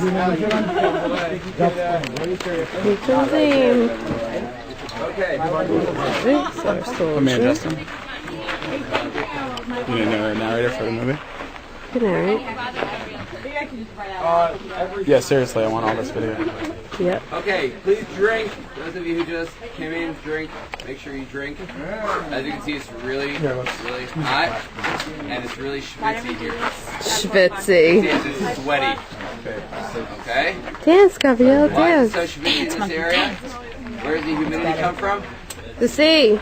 Let me adjust him. You need a narrator for the movie? Good narrate. Yeah, seriously, I want all this video. Yep. Okay, please drink. Those of you who just came in, drink. Make sure you drink. As you can see, it's really hot, and it's really schwitzy here. Schwitzy. It's sweaty. Okay? Dance, Gabrielle, Why is dance. it so schwitzy in this area? Where does the humidity come from? The sea.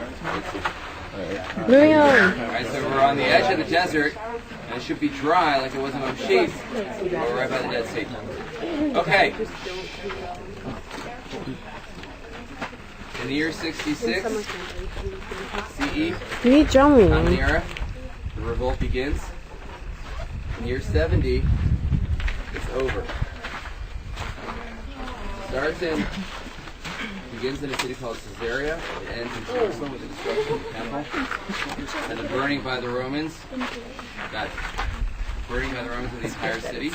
Moving on. Alright, so we're on the edge of the desert, and it should be dry like it was in Moshif, but we're right by the Dead Sea. Okay. In the year 66 CE, You need drumming. Common Era, the revolt begins. In the year 70, it's over. Begins in a city called Caesarea. It ends in Jerusalem with the destruction of the temple and the burning by the Romans. Burning by the Romans of the entire city.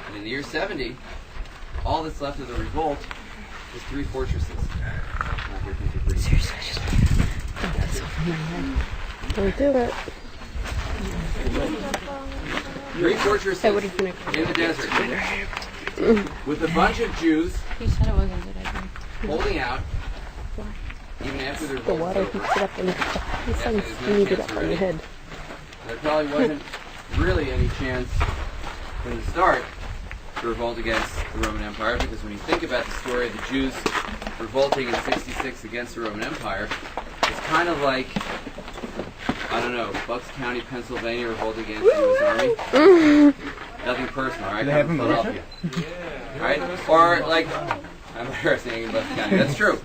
And in the year 70, all that's left of the revolt is 3 fortresses. Seriously, I just got this over my head. Don't do it. 3 fortresses in the desert with a bunch of Jews holding out even after the The revolt water was over. heats it up and heat it up on your head. There probably wasn't really any chance from the start to revolt against the Roman Empire, because when you think about the story of the Jews revolting in 66 against the Roman Empire, it's kind of like, I don't know, Bucks County, Pennsylvania revolting against the U.S. Army. Nothing personal, right? Kind of Philadelphia. Right? Or like, I'm embarrassing in Bucks County. That's true.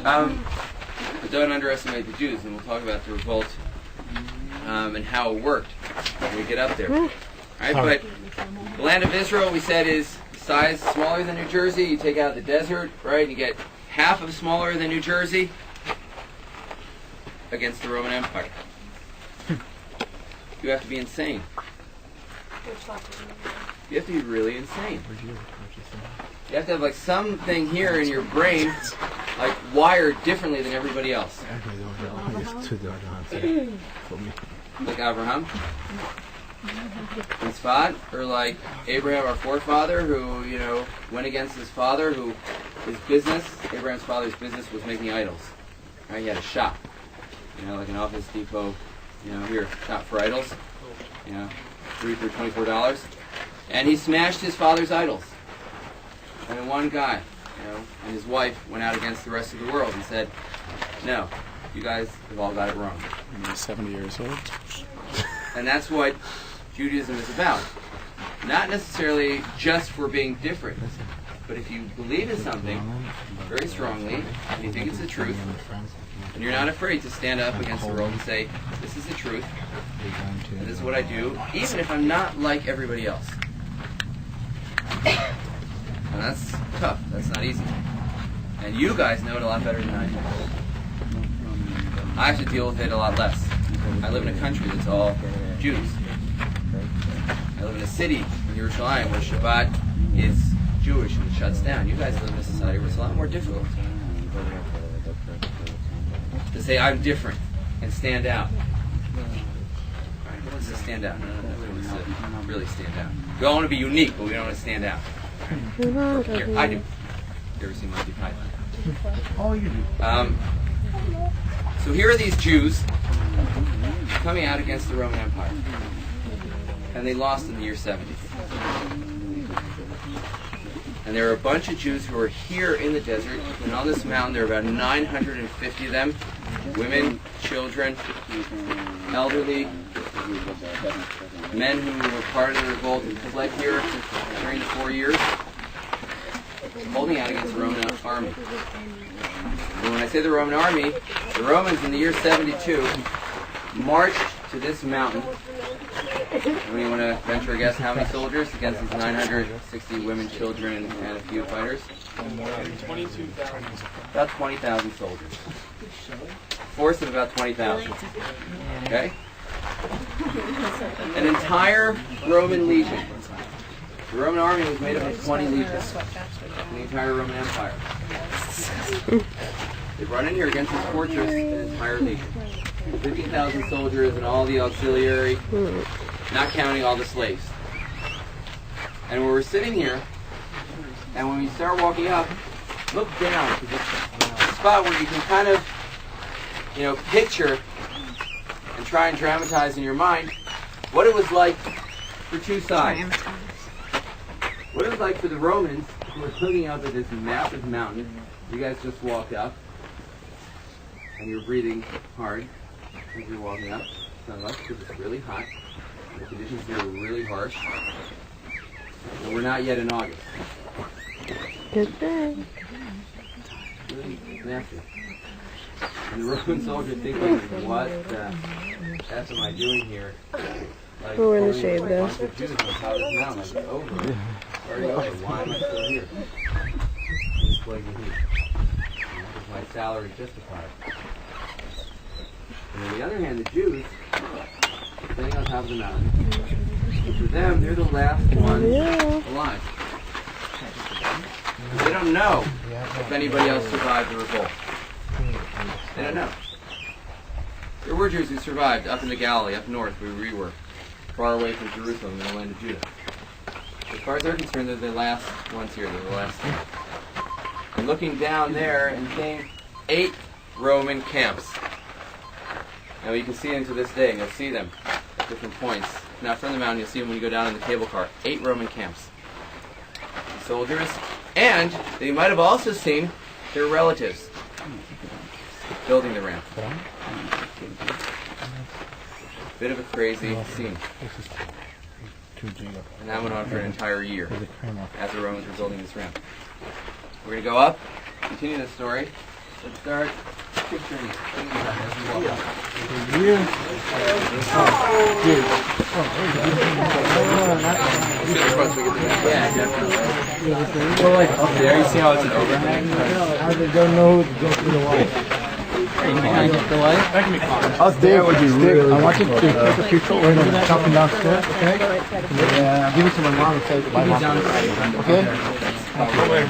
But don't underestimate the Jews, and we'll talk about the revolt and how it worked when we get up there. Right? But the land of Israel, we said, is size smaller than New Jersey. You take out the desert, right? And you get half of smaller than New Jersey against the Roman Empire. You have to be insane. You have to be really insane. You have to have like something here in your brain like wired differently than everybody else. Like Abraham and Tzfat, or like Abraham, our forefather, who, you know, went against his father, who his business, Abraham's father's business, was making idols. Right? He had a shop, you know, like an Office Depot, you know, here, shop for idols, you know, $3 for $24, and he smashed his father's idols. And then one guy, you know, and his wife went out against the rest of the world and said, "No, you guys have all got it wrong." And he's 70 years old. And that's what Judaism is about. Not necessarily just for being different, but if you believe in something very strongly, and you think it's the truth, and you're not afraid to stand up against the world and say, "This is the truth, and this is what I do," even if I'm not like everybody else. And that's tough. That's not easy. And you guys know it a lot better than I do. I have to deal with it a lot less. I live in a country that's all Jews. I live in a city in Yerushalayim where Shabbat is Jewish and it shuts down. You guys live in a society where it's a lot more difficult to say I'm different and stand out. Right, who wants to stand out? No, who wants to really stand out? We all want to be unique, but we don't want to stand out. Here, I do. You ever seen Monty Python? Oh, you do. So here are these Jews coming out against the Roman Empire. And they lost in the year 70. And there are a bunch of Jews who are here in the desert. And on this mountain, there are about 950 of them. Women, children, elderly, men who were part of the revolt and fled here during the 4 years, holding out against the Roman army. And when I say the Roman army, the Romans in the year 72 marched to this mountain. Anyone want to venture a guess how many soldiers against these 960 women, children, and a few fighters? 22,000. About 20,000 soldiers. Force of about 20,000. Okay? An entire Roman legion The Roman army was made up of 20 legions in the entire Roman Empire. They brought in here against this fortress an entire legion. 50,000 soldiers and all the auxiliary, not counting all the slaves. And when we're sitting here, and when we start walking up, look down to this spot where you can kind of, picture and try and dramatize in your mind what it was like for two sides. What it was like for the Romans who were looking up at this massive mountain. You guys just walked up, and you're breathing hard as you're walking up. Because it's really hot. The conditions here are really harsh. And we're not yet in August. Good thing. Really nasty. And the Roman soldiers thinking, what the F am I doing here? Like, We're in the shade though. How is now? Like, it's over. Already over. Why am I still here? This plaguing heat. Is my salary justified? And on the other hand, the Jews, sitting on top of the mountain, for them, they're the last ones alive. They don't know if anybody else survived the revolt. They don't know. There were Jews who survived up in the Galilee, up north, where we were, far away from Jerusalem in the land of Judah. As far as they're concerned, they're the last ones here. They're the last ones. And looking down there and seeing 8 Roman camps. Now you can see them to this day, and you'll see them at different points. Now from the mountain, you'll see them when you go down in the cable car. 8 Roman camps. Soldiers, and they might have also seen their relatives building the ramp. Bit of a crazy scene. And that went on for an entire year as the Romans were building this ramp. We're going to go up, continue the story, and start picturing it. Thinking about it as we walk up. Yeah, definitely. Well, like up there, you see how it's an overhang? I don't know who to go through the light. Can I get the light? That can be fun. Us there would be really. I want you to take a picture when I'm chopping downstairs, okay? Yeah, give it to my mom and say goodbye. Okay? Wait,